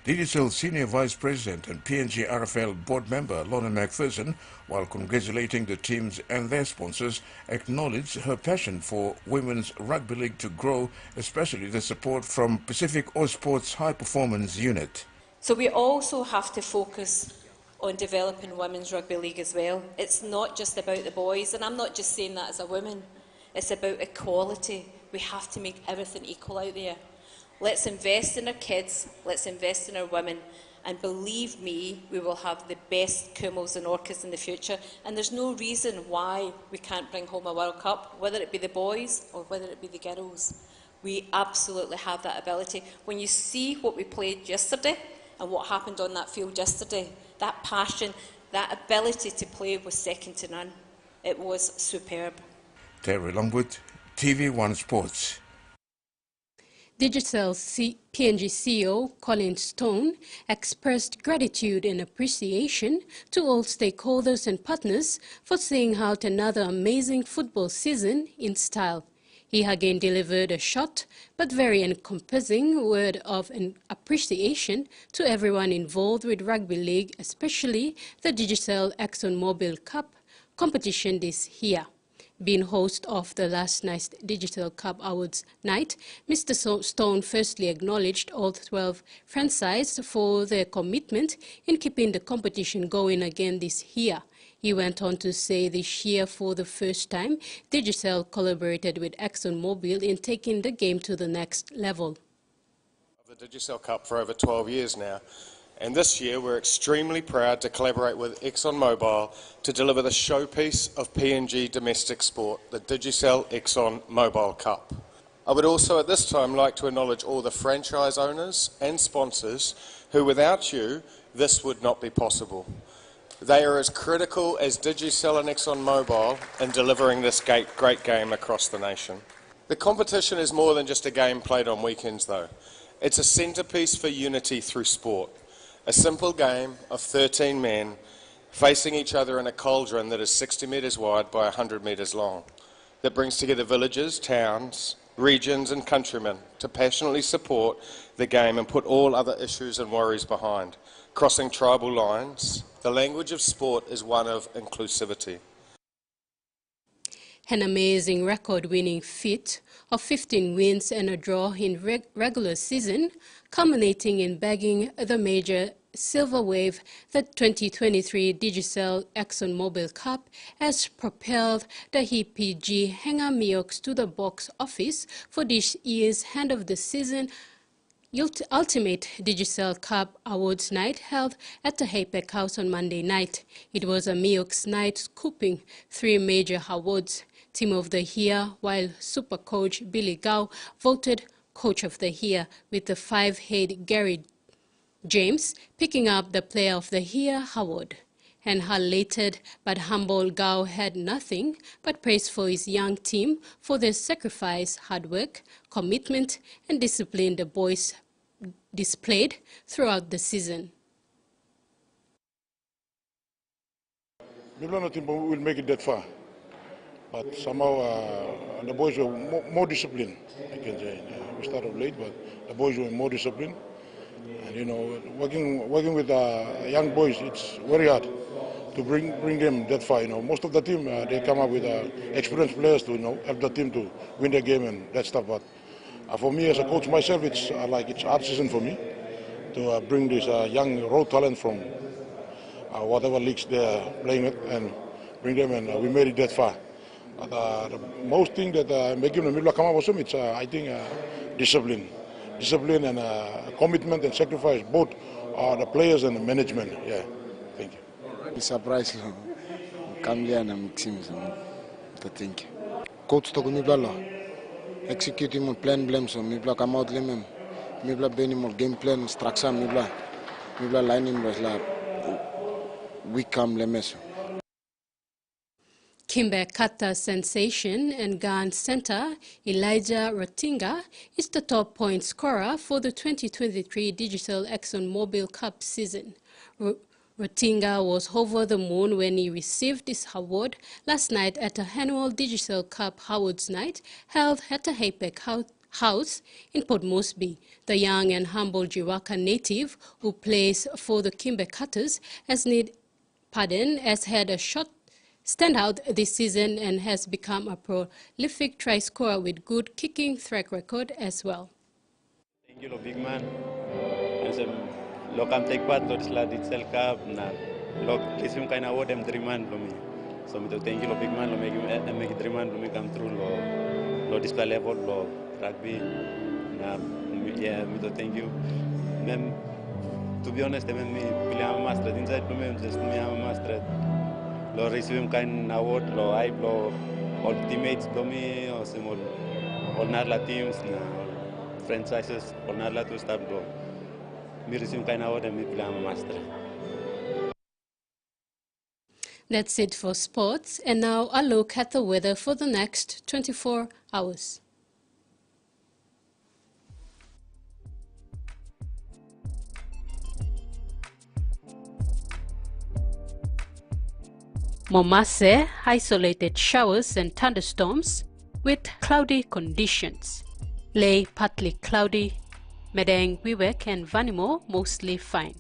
Digicel Senior Vice President and PNG RFL Board Member Lorna McPherson, while congratulating the teams and their sponsors, acknowledged her passion for women's rugby league to grow, especially the support from Pacific All Sports High Performance Unit. So we also have to focus on developing women's rugby league as well. It's not just about the boys, and I'm not just saying that as a woman. It's about equality. We have to make everything equal out there. Let's invest in our kids, let's invest in our women, and believe me, we will have the best Kumals and Orcas in the future, and there's no reason why we can't bring home a World Cup, whether it be the boys or whether it be the girls. We absolutely have that ability. When you see what we played yesterday and what happened on that field yesterday, that passion, that ability to play was second to none. It was superb. Terry Longwood, TVWAN Sports. PNG CEO Colin Stone expressed gratitude and appreciation to all stakeholders and partners for seeing out another amazing football season in style. He again delivered a short but very encompassing word of appreciation to everyone involved with rugby league, especially the Digicel ExxonMobil Cup competition this year. Being host of the last night's Digital Cup Awards night, Mr. Stone firstly acknowledged all 12 franchises for their commitment in keeping the competition going again this year. He went on to say this year, for the first time, Digicel collaborated with ExxonMobil in taking the game to the next level. The Digicel Cup for over 12 years now. And this year, we're extremely proud to collaborate with ExxonMobil to deliver the showpiece of PNG domestic sport, the Digicel ExxonMobil Cup. I would also at this time like to acknowledge all the franchise owners and sponsors who, without you, this would not be possible. They are as critical as Digicel and ExxonMobil in delivering this great game across the nation. The competition is more than just a game played on weekends, though. It's a centrepiece for unity through sport. A simple game of 13 men facing each other in a cauldron that is 60 metres wide by 100 metres long, that brings together villages, towns, regions and countrymen to passionately support the game and put all other issues and worries behind. Crossing tribal lines, the language of sport is one of inclusivity. An amazing record-winning feat of 15 wins and a draw in regular season, culminating in bagging the major silver wave, the 2023 Digicel ExxonMobil Cup, has propelled the EPG Hangar Miox to the box office for this year's end of the season Ultimate Digicel Cup Awards night held at the HAPEC House on Monday night. It was a Miox night scooping 3 major awards. Team of the Year, while Super Coach Billy Gao voted Coach of the Year, with the 5-head Gary James picking up the Player of the Year award. And elated but humble, Gao had nothing but praise for his young team for their sacrifice, hard work, commitment and discipline the boys displayed throughout the season. We don't think we'll make it that far, but somehow the boys were more disciplined, I can say. We started late, but the boys were more disciplined. And, you know, working with young boys, it's very hard to bring them that far. You know, most of the team they come up with experienced players to help the team to win the game and that stuff. But for me as a coach myself, it's it's hard season for me to bring this young raw talent from whatever leagues they're playing it and bring them, and we made it that far. But the most thing that making the middle come up with them, it's I think discipline and commitment and sacrifice, both the players and the management. Yeah, thank you. Surprise, come here and teams to think. Coach to me blalo, executing my plan blame so me bla come out lemem, me bla beni more game plan structure me bla lining was la we come lemeso. Kimber Kata sensation and Ghan center Elijah Rotinga is the top point scorer for the 2023 Digicel ExxonMobil Cup season. Rotinga was over the moon when he received this award last night at the annual Digicel Cup Awards night held at the HAPEC House in Port Moresby. The young and humble Jiwaka native who plays for the Kimber Cutters has had a shot standout this season and has become a prolific try scorer with good kicking track record as well. Thank you, big man. Lo kam take part lo disla Digicel Cup na lo kisim kaina award em dreaman lo mi. So mi to thank you lo big man lo make dreaman lo mi come through lo display level lo rugby na yeah mi to thank you. Mem to be honest mem mi pilih master inside lo mem just mi master lo receive kain award lo hype lo all teammates lo mi o semol all narla teams na franchises all narla to start lo. That's it for sports, and now a look at the weather for the next 24 hours. Momase, isolated showers and thunderstorms with cloudy conditions. Ley, partly cloudy. Medang, Wewak and Vanimo, mostly fine.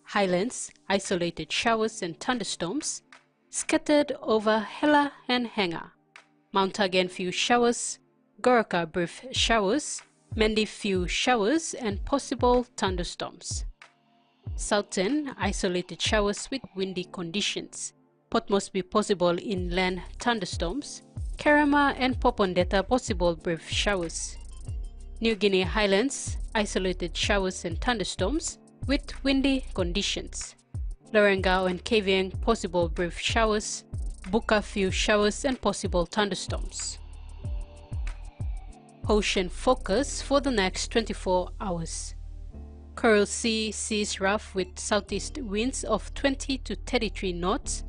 Highlands, isolated showers and thunderstorms scattered over Hela and Henga. Mount Again, few showers. Goroka, brief showers. Mendi, few showers and possible thunderstorms. Southern, isolated showers with windy conditions. Pot must be possible inland thunderstorms. Kerama and Popondetta, possible brief showers. New Guinea Highlands, isolated showers and thunderstorms with windy conditions. Lorengau and Kavieng, possible brief showers. Buka, few showers and possible thunderstorms. Ocean focus for the next 24 hours. Coral Sea seas rough with southeast winds of 20 to 33 knots.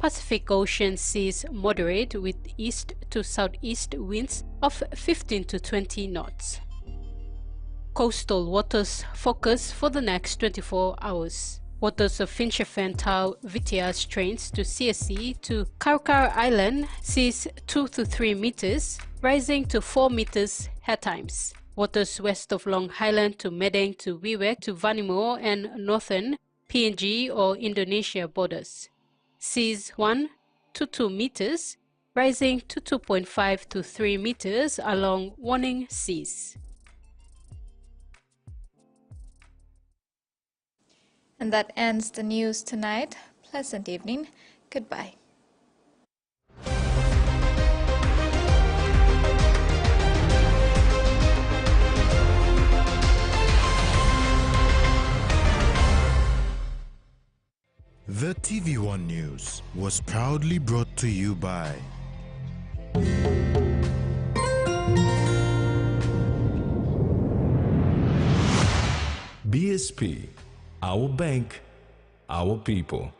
Pacific Ocean seas moderate with east to southeast winds of 15 to 20 knots. Coastal waters focus for the next 24 hours. Waters of Finchafan Tau Vitia strains to CSE to Kaukar Island seas 2 to 3 meters, rising to 4 meters at times. Waters west of Long Highland to Medang to Wewak to Vanimo and northern PNG or Indonesia borders. Seas 1 to 2 meters, rising to 2.5 to 3 meters along warning seas. And that ends the news tonight. Pleasant evening. Goodbye. The TVWAN News was proudly brought to you by BSP, our bank, our people.